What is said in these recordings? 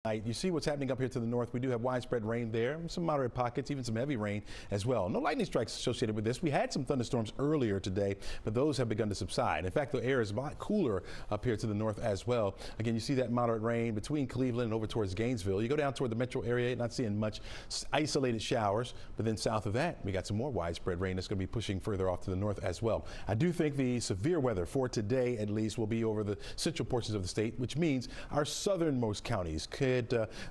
You see what's happening up here to the north. We do have widespread rain there, some moderate pockets, even some heavy rain as well. No lightning strikes associated with this. We had some thunderstorms earlier today, but those have begun to subside. In fact, the air is a lot cooler up here to the north as well. Again, you see that moderate rain between Cleveland and over towards Gainesville. You go down toward the metro area, not seeing much isolated showers, but then south of that, we got some more widespread rain that's going to be pushing further off to the north as well. I do think the severe weather for today, at least, will be over the central portions of the state, which means our southernmost counties could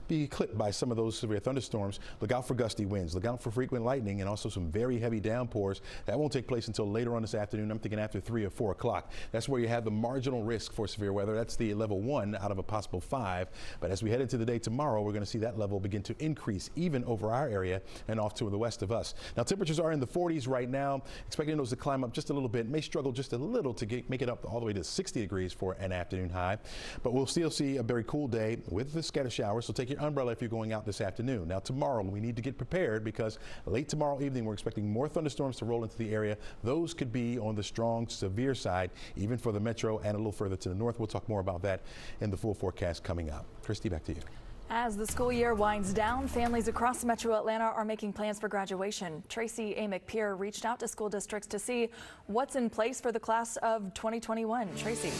be clipped by some of those severe thunderstorms. Look out for gusty winds, look out for frequent lightning, and also some very heavy downpours. That won't take place until later on this afternoon. I'm thinking after 3 or 4 o'clock. That's where you have the marginal risk for severe weather. That's the level 1 out of a possible 5. But as we head into the day tomorrow, we're going to see that level begin to increase even over our area and off to the west of us. Now, temperatures are in the 40s right now, expecting those to climb up just a little bit. May struggle just a little to make it up all the way to 60 degrees for an afternoon high. But we'll still see a very cool day with the scattered showers, so take your umbrella if you're going out this afternoon. Now tomorrow we need to get prepared because late tomorrow evening we're expecting more thunderstorms to roll into the area. Those could be on the strong, severe side, even for the metro and a little further to the north. We'll talk more about that in the full forecast coming up. Christy, back to you. As the school year winds down, families across Metro Atlanta are making plans for graduation. Tracy Amick-Pierre reached out to school districts to see what's in place for the class of 2021. Tracy.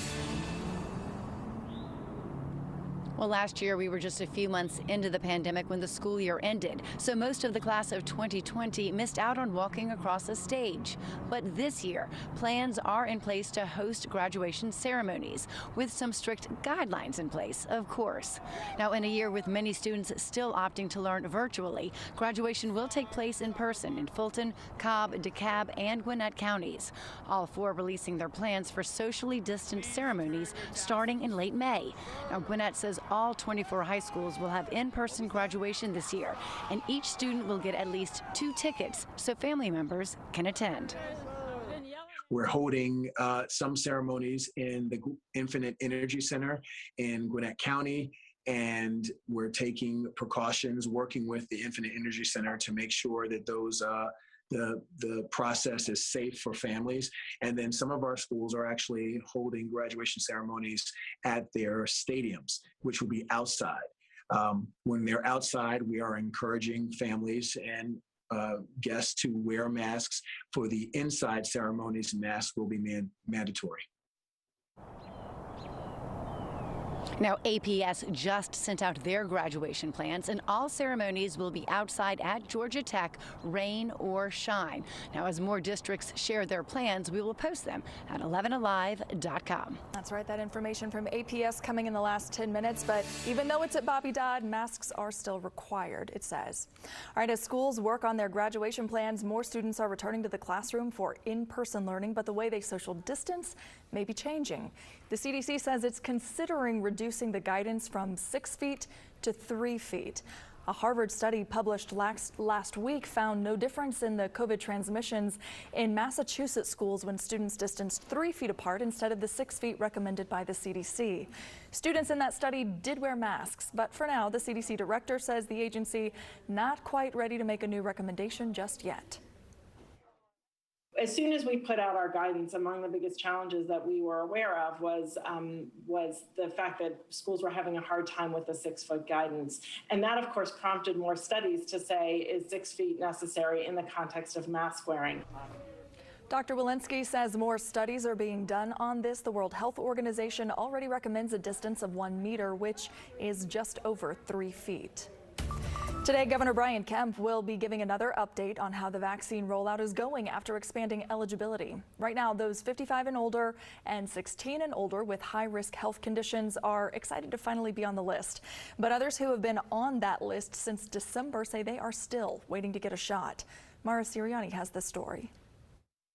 Well, last year we were just a few months into the pandemic when the school year ended, so most of the class of 2020 missed out on walking across a stage. But this year, plans are in place to host graduation ceremonies with some strict guidelines in place, of course. Now, in a year with many students still opting to learn virtually, graduation will take place in person in Fulton, Cobb, DeKalb, and Gwinnett counties. All 4 releasing their plans for socially distant ceremonies starting in late May. Now, Gwinnett says all 24 high schools will have in-person graduation this year, and each student will get at least 2 tickets so family members can attend. We're holding some ceremonies in the Infinite Energy Center in Gwinnett County, and we're taking precautions working with the Infinite Energy Center to make sure that those the process is safe for families. And then some of our schools are actually holding graduation ceremonies at their stadiums, which will be outside. When they're outside, we are encouraging families and guests to wear masks. For the inside ceremonies, masks will be mandatory. Now, APS just sent out their graduation plans, and all ceremonies will be outside at Georgia Tech, rain or shine. Now, as more districts share their plans, we will post them at 11alive.com. That's right. That information from APS coming in the last 10 minutes. But even though it's at Bobby Dodd, masks are still required, it says. All right, as schools work on their graduation plans, more students are returning to the classroom for in-person learning, but the way they social distance may be changing. The CDC says it's considering reducing the guidance from 6 feet to 3 feet. A Harvard study published last week found no difference in the COVID transmissions in Massachusetts schools when students distanced 3 feet apart instead of the 6 feet recommended by the CDC. Students in that study did wear masks, but for now, the CDC director says the agency not quite ready to make a new recommendation just yet. As soon as we put out our guidance, among the biggest challenges that we were aware of was the fact that schools were having a hard time with the 6-foot guidance. And that, of course, prompted more studies to say, is 6 feet necessary in the context of mask wearing? Dr. Walensky says more studies are being done on this. The World Health Organization already recommends a distance of 1 meter, which is just over 3 feet. Today, Governor Brian Kemp will be giving another update on how the vaccine rollout is going after expanding eligibility. Right now, those 55 and older and 16 and older with high-risk health conditions are excited to finally be on the list. But others who have been on that list since December say they are still waiting to get a shot. Mara Sirianni has this story.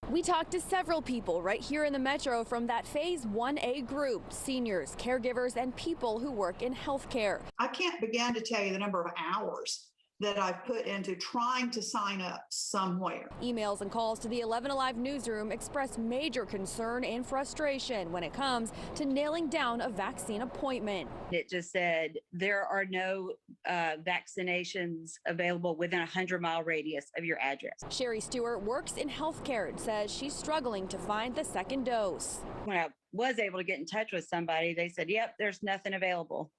We talked to several people right here in the metro from that Phase 1A group, seniors, caregivers, and people who work in healthcare. I can't begin to tell you the number of hours that I've put into trying to sign up somewhere. Emails and calls to the 11Alive newsroom express major concern and frustration when it comes to nailing down a vaccine appointment. It just said there are no vaccinations available within a 100-mile radius of your address. Sherry Stewart works in healthcare and says she's struggling to find the second dose. When I was able to get in touch with somebody, they said, yep, there's nothing available.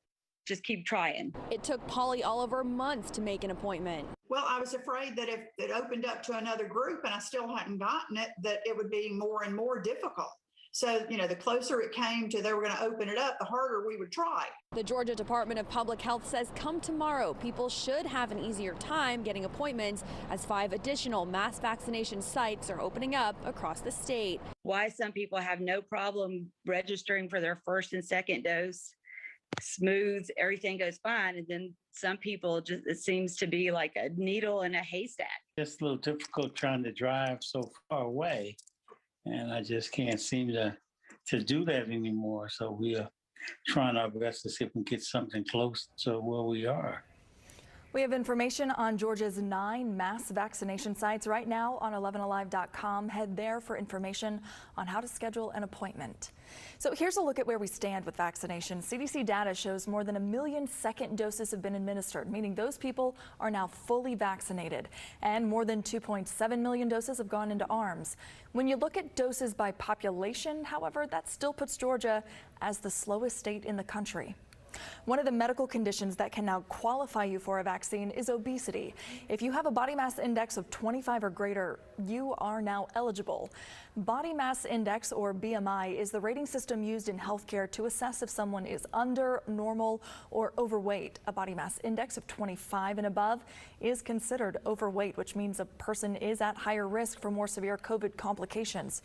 just keep trying. It took Polly Oliver months to make an appointment. Well, I was afraid that if it opened up to another group and I still hadn't gotten it, that it would be more and more difficult. So, the closer it came to they were going to open it up, the harder we would try. The Georgia Department of Public Health says come tomorrow, people should have an easier time getting appointments as 5 additional mass vaccination sites are opening up across the state. Why some people have no problem registering for their first and second dose, smooth, everything goes fine. And then some people it seems to be like a needle in a haystack. It's a little difficult trying to drive so far away. And I just can't seem to do that anymore. So we are trying our best to see if we can get something close to where we are. We have information on Georgia's 9 mass vaccination sites right now on 11alive.com. Head there for information on how to schedule an appointment. So here's a look at where we stand with vaccination. CDC data shows more than 1 million second doses have been administered, meaning those people are now fully vaccinated. And more than 2.7 million doses have gone into arms. When you look at doses by population, however, that still puts Georgia as the slowest state in the country. One of the medical conditions that can now qualify you for a vaccine is obesity. If you have a body mass index of 25 or greater, you are now eligible. Body mass index, or BMI, is the rating system used in healthcare to assess if someone is under, normal, or overweight. A body mass index of 25 and above is considered overweight, which means a person is at higher risk for more severe COVID complications.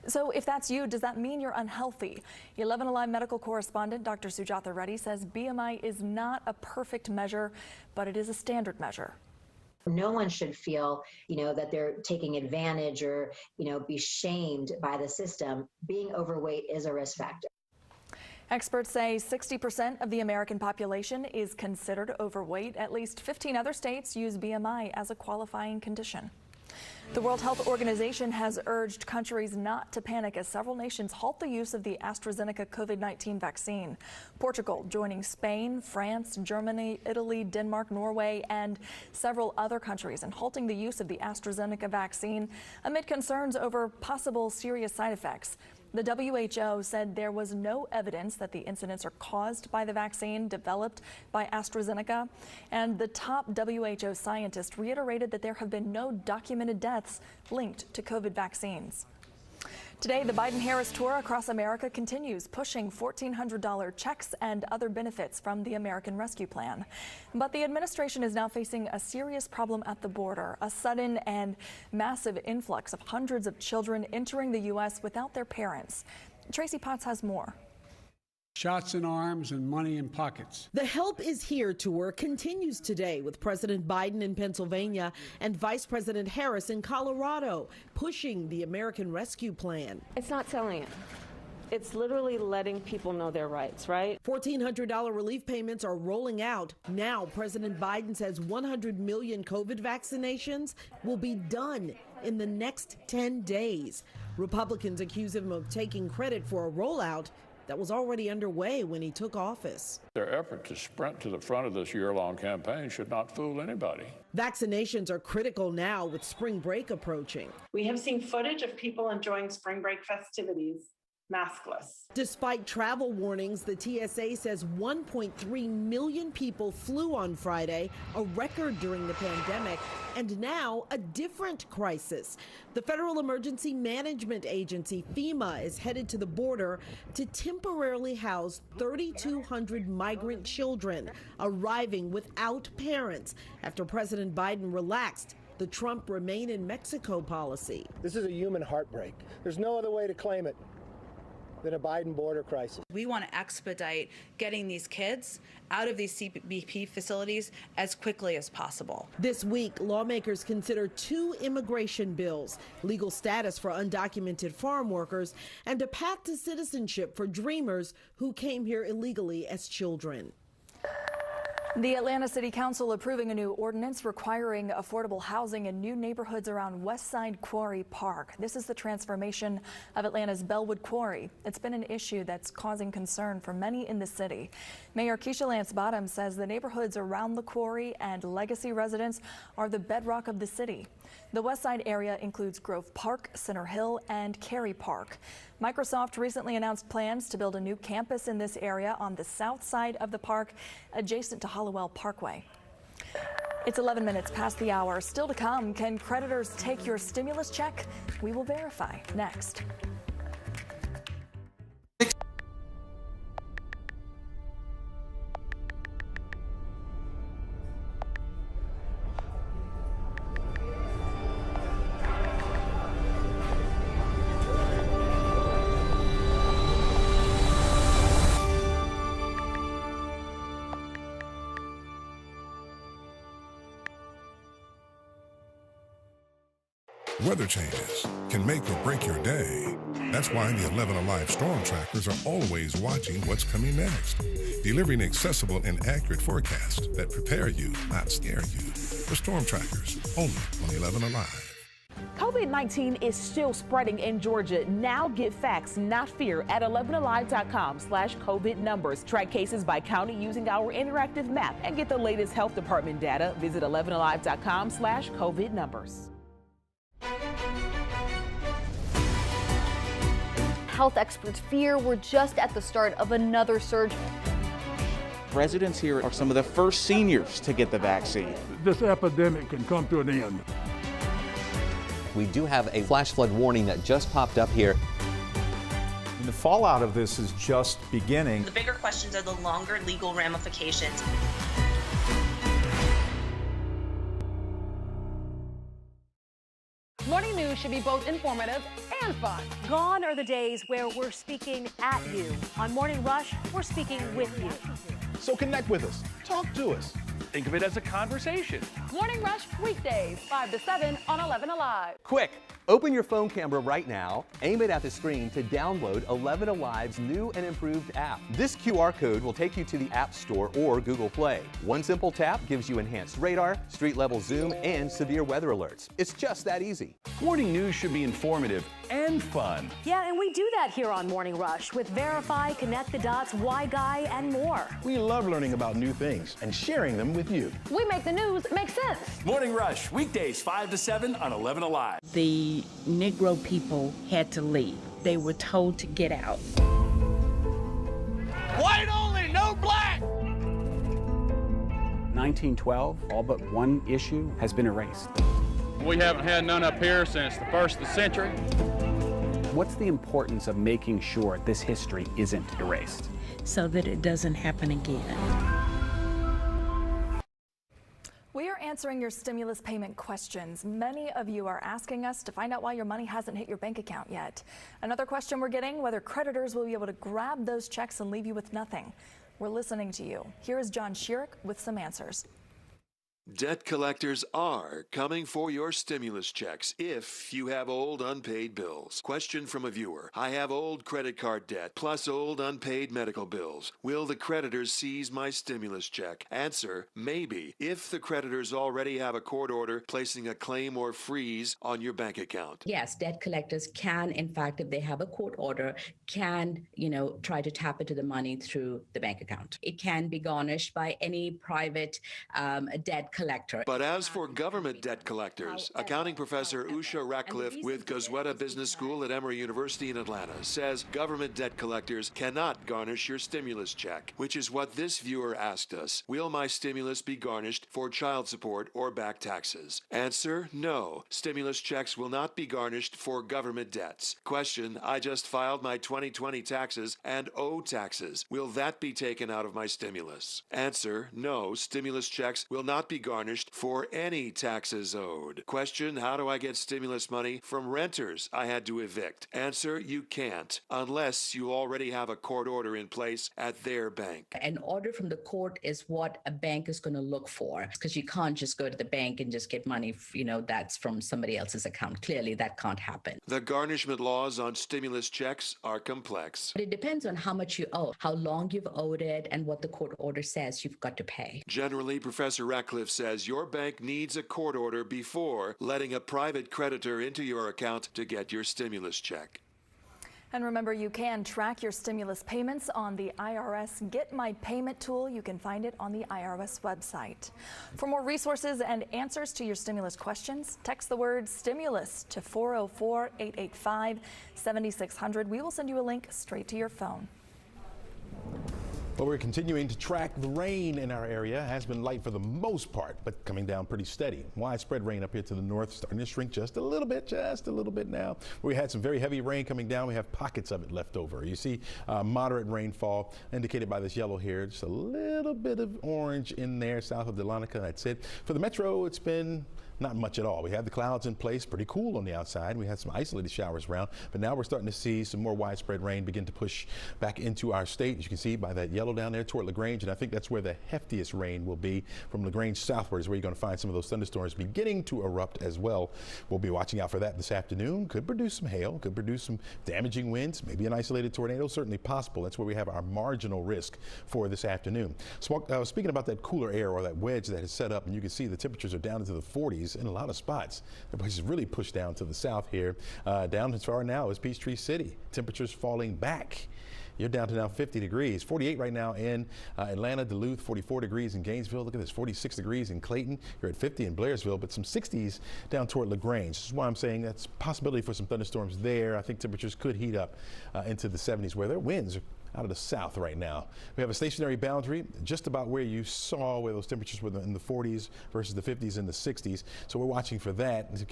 So if that's you, does that mean you're unhealthy? 11Alive medical correspondent Dr. Sujatha Reddy says BMI is not a perfect measure, but it is a standard measure. No one should feel, that they're taking advantage or, be shamed by the system. Being overweight is a risk factor. Experts say 60% of the American population is considered overweight. At least 15 other states use BMI as a qualifying condition. The World Health Organization has urged countries not to panic as several nations halt the use of the AstraZeneca COVID-19 vaccine. Portugal joining Spain, France, Germany, Italy, Denmark, Norway, and several other countries in halting the use of the AstraZeneca vaccine amid concerns over possible serious side effects. The WHO said there was no evidence that the incidents are caused by the vaccine developed by AstraZeneca, and the top WHO scientist reiterated that there have been no documented deaths linked to COVID vaccines. Today, the Biden-Harris tour across America continues, pushing $1,400 checks and other benefits from the American Rescue Plan. But the administration is now facing a serious problem at the border, a sudden and massive influx of hundreds of children entering the U.S. without their parents. Tracy Potts has more. Shots in arms and money in pockets. The Help is Here tour continues today with President Biden in Pennsylvania and Vice President Harris in Colorado, pushing the American Rescue Plan. It's not selling it. It's literally letting people know their rights, right? $1,400 relief payments are rolling out. Now, President Biden says 100 million COVID vaccinations will be done in the next 10 days. Republicans accuse him of taking credit for a rollout that was already underway when he took office. Their effort to sprint to the front of this year-long campaign should not fool anybody. Vaccinations are critical now with spring break approaching. We have seen footage of people enjoying spring break festivities maskless. Despite travel warnings, the TSA says 1.3 million people flew on Friday, a record during the pandemic, and now a different crisis. The Federal Emergency Management Agency, FEMA, is headed to the border to temporarily house 3,200 migrant children arriving without parents after President Biden relaxed the Trump Remain in Mexico policy. This is a human heartbreak. There's no other way to claim it than a Biden border crisis. We want to expedite getting these kids out of these CBP facilities as quickly as possible. This week, lawmakers consider 2 immigration bills, legal status for undocumented farm workers, and a path to citizenship for dreamers who came here illegally as children. The Atlanta City Council approving a new ordinance requiring affordable housing in new neighborhoods around Westside Quarry Park. This is the transformation of Atlanta's Bellwood Quarry. It's been an issue that's causing concern for many in the city. Mayor Keisha Lance Bottom says the neighborhoods around the quarry and legacy residents are the bedrock of the city. The Westside area includes Grove Park, Center Hill, and Cary Park. Microsoft recently announced plans to build a new campus in this area on the south side of the park, adjacent to Hollowell Parkway. It's 11 minutes past the hour. Still to come, can creditors take your stimulus check? We will verify next. Weather changes can make or break your day. That's why the 11Alive storm trackers are always watching what's coming next, delivering accessible and accurate forecasts that prepare you, not scare you. The storm trackers, only on 11Alive. COVID-19 is still spreading in Georgia. Now get facts, not fear, at 11alive.com/COVID numbers. Track cases by county using our interactive map and get the latest health department data. Visit 11alive.com/COVID numbers. Health experts fear we're just at the start of another surge. Residents here are some of the first seniors to get the vaccine. This epidemic can come to an end. We do have a flash flood warning that just popped up here. The fallout of this is just beginning. The bigger questions are the longer legal ramifications. Morning news should be both informative and fun. Gone are the days where we're speaking at you. On Morning Rush, we're speaking with you. So connect with us. Talk to us. Think of it as a conversation. Morning Rush, weekdays, 5 to 7 on 11Alive. Quick, open your phone camera right now, aim it at the screen to download 11Alive's new and improved app. This QR code will take you to the App Store or Google Play. One simple tap gives you enhanced radar, street-level zoom, and severe weather alerts. It's just that easy. Morning news should be informative and fun. Yeah, and we do that here on Morning Rush with Verify, Connect the Dots, Why Guy, and more. We love learning about new things and sharing them with you. We make the news make sense. Morning Rush, weekdays 5 to 7 on 11Alive. The Negro people had to leave. They were told to get out. White only, no black! 1912, all but one issue has been erased. We haven't had none up here since the 1st of the century. What's the importance of making sure this history isn't erased? So that it doesn't happen again. We are answering your stimulus payment questions. Many of you are asking us to find out why your money hasn't hit your bank account yet. Another question we're getting, whether creditors will be able to grab those checks and leave you with nothing. We're listening to you. Here is John Schierick with some answers. Debt collectors are coming for your stimulus checks if you have old unpaid bills. Question from a viewer. I have old credit card debt plus old unpaid medical bills. Will the creditors seize my stimulus check? Answer, maybe, if the creditors already have a court order placing a claim or freeze on your bank account. Yes, debt collectors can, in fact, if they have a court order, can, try to tap into the money through the bank account. It can be garnished by any private debt collector. But as for government debt collectors, accounting professor Usha Ratcliffe with Gosweda Business School at Emory University in Atlanta says government debt collectors cannot garnish your stimulus check, which is what this viewer asked us. Will my stimulus be garnished for child support or back taxes? Answer, no. Stimulus checks will not be garnished for government debts. Question, I just filed my 2020 taxes and owe taxes. Will that be taken out of my stimulus? Answer, no. Stimulus checks will not be garnished for any taxes owed. Question, how do I get stimulus money from renters I had to evict? Answer, you can't, unless you already have a court order in place at their bank. An order from the court is what a bank is going to look for, because you can't just go to the bank and just get money, that's from somebody else's account. Clearly, that can't happen. The garnishment laws on stimulus checks are complex. But it depends on how much you owe, how long you've owed it, and what the court order says you've got to pay. Generally, Professor Ratcliffe says your bank needs a court order before letting a private creditor into your account to get your stimulus check. And remember, you can track your stimulus payments on the IRS Get My Payment tool. You can find it on the IRS website. For more resources and answers to your stimulus questions, text the word stimulus to 404-885-7600. We will send you a link straight to your phone. Well, we're continuing to track the rain in our area. It has been light for the most part, but coming down pretty steady. Widespread rain up here to the north, starting to shrink just a little bit now. We had some very heavy rain coming down. We have pockets of it left over. You see moderate rainfall indicated by this yellow here. Just a little bit of orange in there south of Dahlonega. That's it. For the metro, it's been not much at all. We had the clouds in place, pretty cool on the outside. We had some isolated showers around, but now we're starting to see some more widespread rain begin to push back into our state. As you can see by that yellow down there toward LaGrange, and I think that's where the heftiest rain will be. From LaGrange southward is where you're going to find some of those thunderstorms beginning to erupt as well. We'll be watching out for that this afternoon. Could produce some hail, could produce some damaging winds, maybe an isolated tornado, certainly possible. That's where we have our marginal risk for this afternoon. Speaking about that cooler air or that wedge that is set up, and you can see the temperatures are down into the 40s in a lot of spots. The place is really pushed down to the south here. Down as far now as Peachtree City. Temperatures falling back. You're down to now 50 degrees. 48 right now in Atlanta, Duluth, 44 degrees in Gainesville. Look at this, 46 degrees in Clayton. You're at 50 in Blairsville, but some 60s down toward LaGrange. This is why I'm saying that's a possibility for some thunderstorms there. I think temperatures could heat up into the 70s where their winds are out of the south right now. We have a stationary boundary just about where you saw where those temperatures were in the 40s versus the 50s and the 60s. So we're watching for that to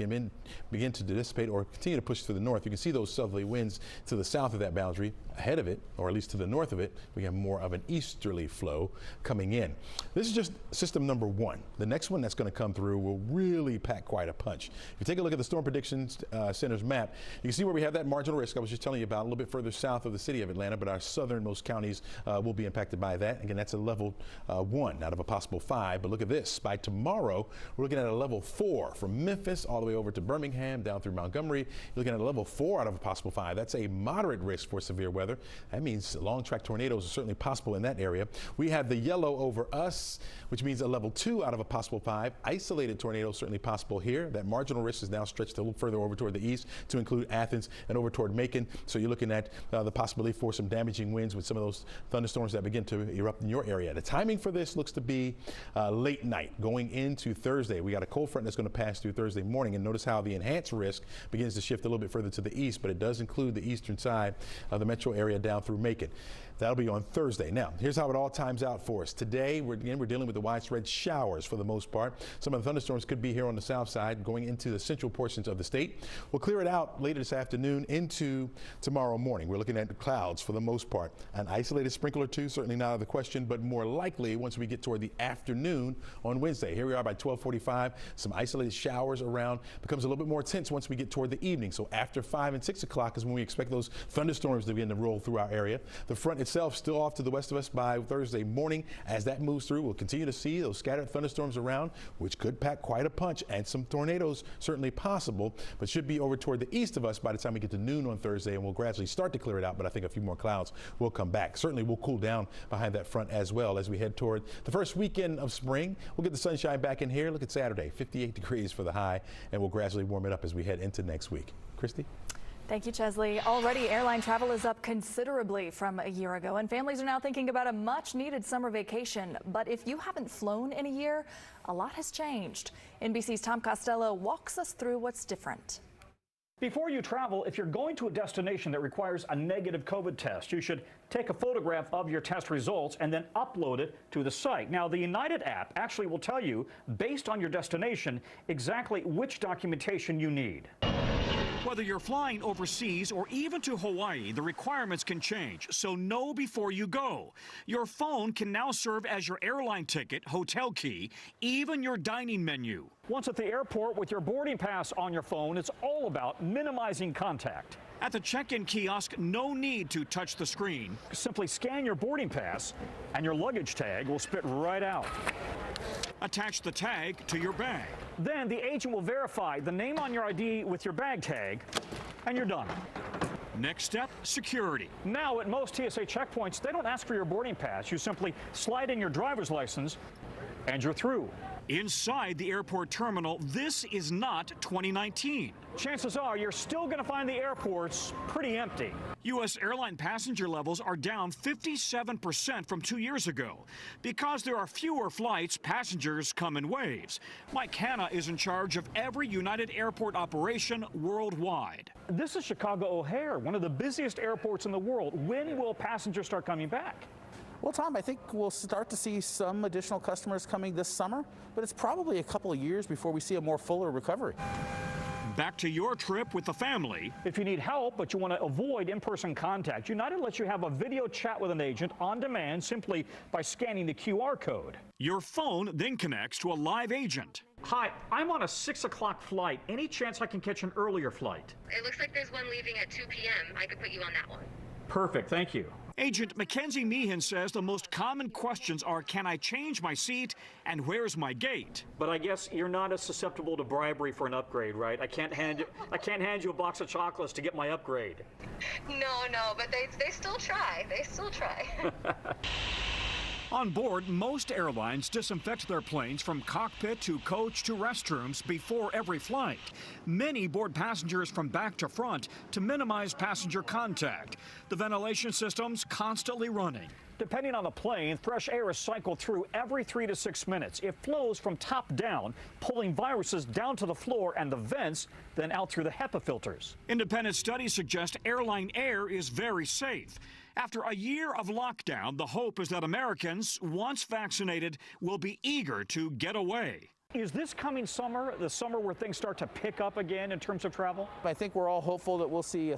begin to dissipate or continue to push to the north. You can see those southerly winds to the south of that boundary. Ahead of it, or at least to the north of it, we have more of an easterly flow coming in. This is just system number one. The next one that's going to come through will really pack quite a punch. If you take a look at the Storm Predictions Center's map, you can see where we have that marginal risk I was just telling you about, a little bit further south of the city of Atlanta, but our southernmost counties will be impacted by that. Again, that's a level 1 out of a possible 5. But look at this. By tomorrow, we're looking at a level 4 from Memphis all the way over to Birmingham, down through Montgomery. You're looking at a level 4 out of a possible 5. That's a moderate risk for severe weather. That means long track tornadoes are certainly possible in that area. We have the yellow over us, which means a level 2 out of a possible 5. Isolated tornadoes certainly possible here. That marginal risk is now stretched a little further over toward the east to include Athens and over toward Macon. So you're looking at the possibility for some damaging winds with some of those thunderstorms that begin to erupt in your area. The timing for this looks to be late night going into Thursday. We got a cold front that's going to pass through Thursday morning, and notice how the enhanced risk begins to shift a little bit further to the east, but it does include the eastern side of the metro area down through Macon. That'll be on Thursday. Now, here's how it all times out for us. Today, we're dealing with the widespread showers for the most part. Some of the thunderstorms could be here on the south side going into the central portions of the state. We'll clear it out later this afternoon into tomorrow morning. We're looking at the clouds for the most part. An isolated sprinkle or two, certainly not out of the question, but more likely once we get toward the afternoon on Wednesday. Here we are by 12:45. Some isolated showers around. Becomes a little bit more tense once we get toward the evening. So after 5 and 6 o'clock is when we expect those thunderstorms to begin to roll through our area. The front itself still off to the west of us by Thursday morning. As that moves through, we'll continue to see those scattered thunderstorms around, which could pack quite a punch, and some tornadoes certainly possible, but should be over toward the east of us by the time we get to noon on Thursday, and we'll gradually start to clear it out, but I think a few more clouds will come back. Certainly we'll cool down behind that front as well as we head toward the first weekend of spring. We'll get the sunshine back in here. Look at Saturday, 58 degrees for the high, and we'll gradually warm it up as we head into next week. Christy? Thank you, Chesley. Already, airline travel is up considerably from a year ago, and families are now thinking about a much-needed summer vacation. But if you haven't flown in a year, a lot has changed. NBC's Tom Costello walks us through what's different. Before you travel, if you're going to a destination that requires a negative COVID test, you should take a photograph of your test results and then upload it to the site. Now, the United app actually will tell you, based on your destination, exactly which documentation you need. Whether you're flying overseas or even to Hawaii, the requirements can change, so know before you go. Your phone can now serve as your airline ticket, hotel key, even your dining menu. Once at the airport with your boarding pass on your phone, it's all about minimizing contact. At the check-in kiosk, no need to touch the screen. Simply scan your boarding pass and your luggage tag will spit right out. Attach the tag to your bag. Then the agent will verify the name on your ID with your bag tag, and you're done. Next step, security. Now, at most TSA checkpoints, they don't ask for your boarding pass. You simply slide in your driver's license, and you're through. Inside the airport terminal, this is not 2019. Chances are you're still going to find the airports pretty empty. U.S. airline passenger levels are down 57% from 2 years ago. Because there are fewer flights, passengers come in waves. Mike Hanna is in charge of every United airport operation worldwide. This is Chicago O'Hare, one of the busiest airports in the world. When will passengers start coming back? Well, Tom, I think we'll start to see some additional customers coming this summer, but it's probably a couple of years before we see a more fuller recovery. Back to your trip with the family. If you need help, but you want to avoid in-person contact, United lets you have a video chat with an agent on demand simply by scanning the QR code. Your phone then connects to a live agent. Hi, I'm on a 6 o'clock flight. Any chance I can catch an earlier flight? It looks like there's one leaving at 2 p.m. I could put you on that one. Perfect, thank you. Agent Mackenzie Meehan says the most common questions are, can I change my seat and where's my gate? But I guess you're not as susceptible to bribery for an upgrade, right? I can't hand you a box of chocolates to get my upgrade. No, but they still try. They still try. On board, most airlines disinfect their planes from cockpit to coach to restrooms before every flight. Many board passengers from back to front to minimize passenger contact. The ventilation system's constantly running. Depending on the plane, fresh air is cycled through every 3 to 6 minutes. It flows from top down, pulling viruses down to the floor and the vents, then out through the HEPA filters. Independent studies suggest airline air is very safe. After a year of lockdown, the hope is that Americans, once vaccinated, will be eager to get away. Is this coming summer, the summer where things start to pick up again in terms of travel? I think we're all hopeful that we'll see a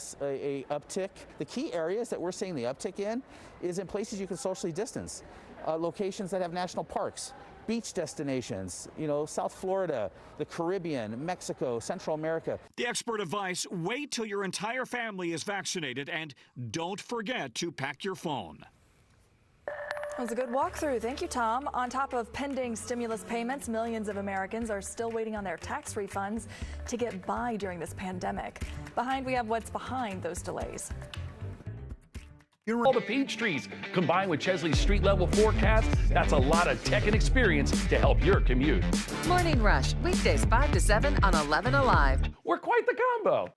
uptick. The key areas that we're seeing the uptick in is in places you can socially distance, locations that have national parks, beach destinations, South Florida, the Caribbean, Mexico, Central America. The expert advice, wait till your entire family is vaccinated and don't forget to pack your phone. That was a good walkthrough. Thank you, Tom. On top of pending stimulus payments, millions of Americans are still waiting on their tax refunds to get by during this pandemic. Behind, we have what's behind those delays. All the peach trees combined with Chesley's street level forecast, that's a lot of tech and experience to help your commute. Morning Rush, weekdays 5 to 7 on 11Alive. We're quite the combo.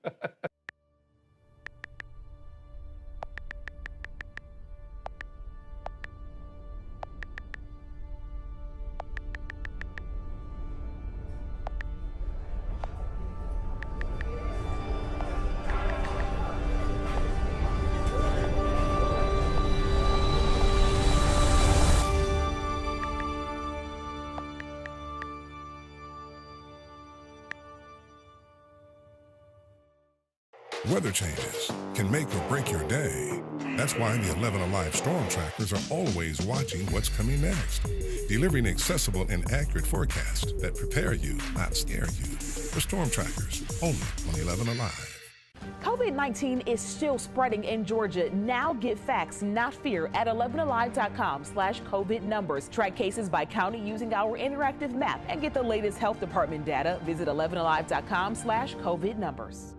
Weather changes can make or break your day. That's why the 11Alive storm trackers are always watching what's coming next, delivering accessible and accurate forecasts that prepare you, not scare you. For storm trackers, only on 11Alive. COVID-19 is still spreading in Georgia. Now get facts, not fear, at 11alive.com/COVID numbers. Track cases by county using our interactive map and get the latest health department data. Visit 11alive.com/COVID numbers.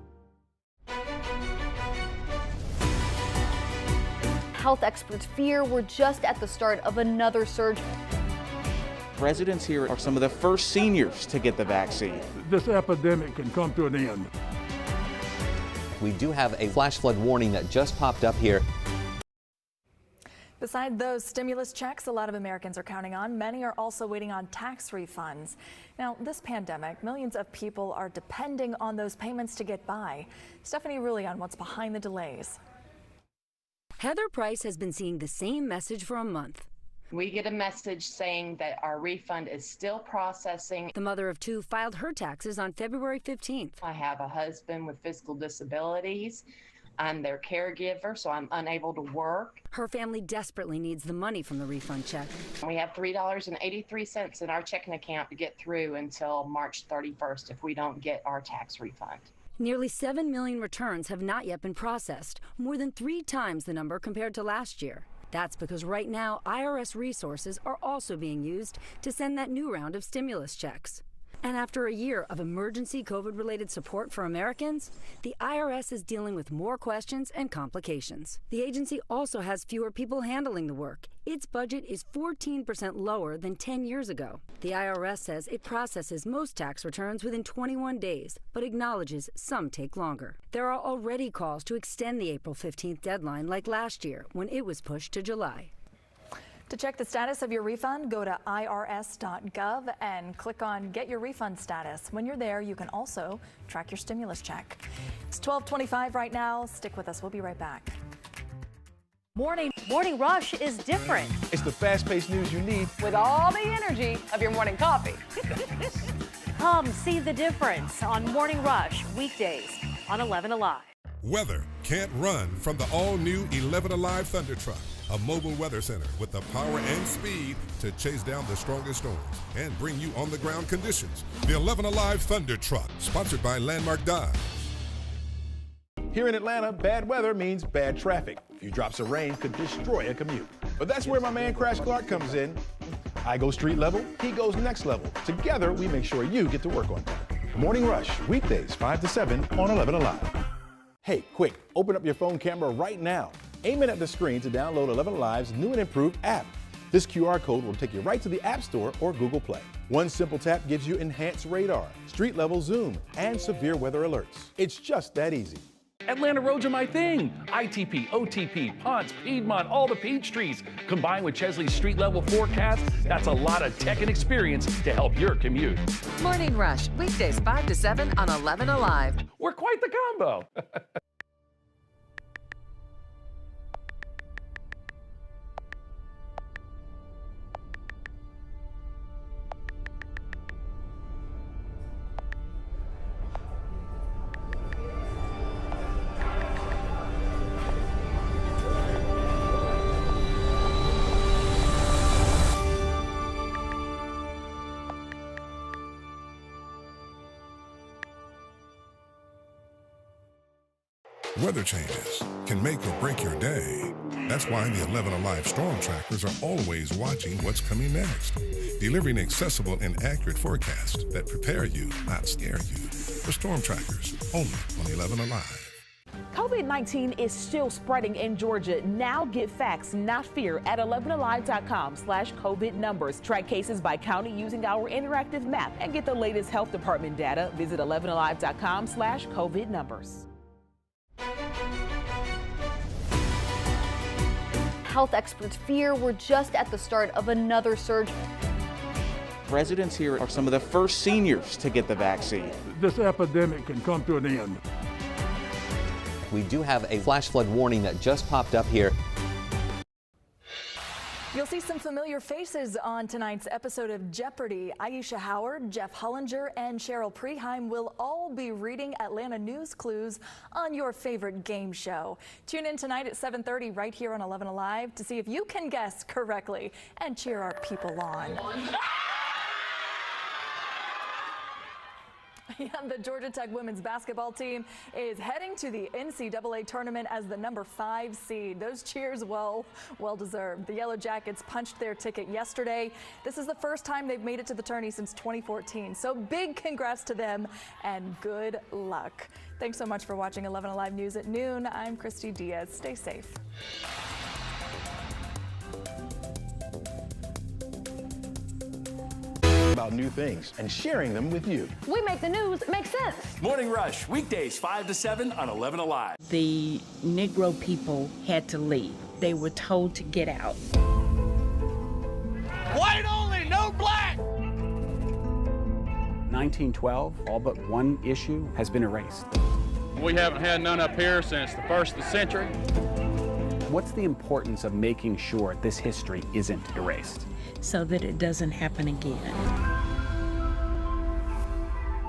Health experts fear we're just at the start of another surge. Residents here are some of the first seniors to get the vaccine. This epidemic can come to an end. We do have a flash flood warning that just popped up here. Beside those stimulus checks a lot of Americans are counting on, many are also waiting on tax refunds. Now, this pandemic, millions of people are depending on those payments to get by. Stephanie Rulli on what's behind the delays. Heather Price has been seeing the same message for a month. We get a message saying that our refund is still processing. The mother of two filed her taxes on February 15th. I have a husband with physical disabilities. I'm their caregiver, so I'm unable to work. Her family desperately needs the money from the refund check. We have $3.83 in our checking account to get through until March 31st if we don't get our tax refund. Nearly 7 million returns have not yet been processed, more than 3 times the number compared to last year. That's because right now, IRS resources are also being used to send that new round of stimulus checks. And after a year of emergency COVID-related support for Americans, the IRS is dealing with more questions and complications. The agency also has fewer people handling the work. Its budget is 14% lower than 10 years ago. The IRS says it processes most tax returns within 21 days, but acknowledges some take longer. There are already calls to extend the April 15th deadline like last year when it was pushed to July. To check the status of your refund, go to irs.gov and click on Get Your Refund Status. When you're there, you can also track your stimulus check. It's 12:25 right now. Stick with us. We'll be right back. Morning Rush is different. It's the fast-paced news you need With all the energy of your morning coffee. Come see the difference on Morning Rush, weekdays on 11Alive. Weather can't run from the all-new 11Alive Thunder Truck, a mobile weather center with the power and speed to chase down the strongest storms and bring you on-the-ground conditions. The 11Alive Thunder Truck, sponsored by Landmark Dodge. Here in Atlanta, bad weather means bad traffic. A few drops of rain could destroy a commute. But that's where my man Crash Clark comes in. I go street level, he goes next level. Together, we make sure you get to work on time. Morning Rush, weekdays 5 to 7 on 11Alive. Hey, quick, open up your phone camera right now. Aim it at the screen to download 11Alive's new and improved app. This QR code will take you right to the App Store or Google Play. One simple tap gives you enhanced radar, street level zoom, and severe weather alerts. It's just that easy. Atlanta roads are my thing. ITP, OTP, Ponce, Piedmont, all the Peachtrees. Combined with Chesley's street level forecast, that's a lot of tech and experience to help your commute. Morning Rush, weekdays 5 to 7 on 11Alive. We're quite the combo. Weather changes can make or break your day. That's why the 11Alive Storm Trackers are always watching what's coming next, delivering accessible and accurate forecasts that prepare you, not scare you. For Storm Trackers, only on 11Alive. COVID-19 is still spreading in Georgia. Now get facts, not fear, at 11alive.com/COVID numbers. Track cases by county using our interactive map and get the latest health department data. Visit 11alive.com/COVID numbers. Health experts fear we're just at the start of another surge. Residents here are some of the first seniors to get the vaccine. This epidemic can come to an end. We do have a flash flood warning that just popped up here. You'll see some familiar faces on tonight's episode of Jeopardy! Aisha Howard, Jeff Hullinger, and Cheryl Preheim will all be reading Atlanta news clues on your favorite game show. Tune in tonight at 7:30 right here on 11Alive to see if you can guess correctly and cheer our people on. The Georgia Tech women's basketball team is heading to the NCAA tournament as the number 5 seed. Those cheers, well deserved. The Yellow Jackets punched their ticket yesterday. This is the first time they've made it to the tourney since 2014. So big congrats to them and good luck. Thanks so much for watching 11Alive News at noon. I'm Christy Diaz. Stay safe. About new things and sharing them with you. We make the news make sense. Morning Rush, weekdays 5 to 7 on 11Alive. The Negro people had to leave. They were told to get out. White only, no black! 1912, all but one issue has been erased. We haven't had none up here since the 1st of the century. What's the importance of making sure this history isn't erased? So that it doesn't happen again.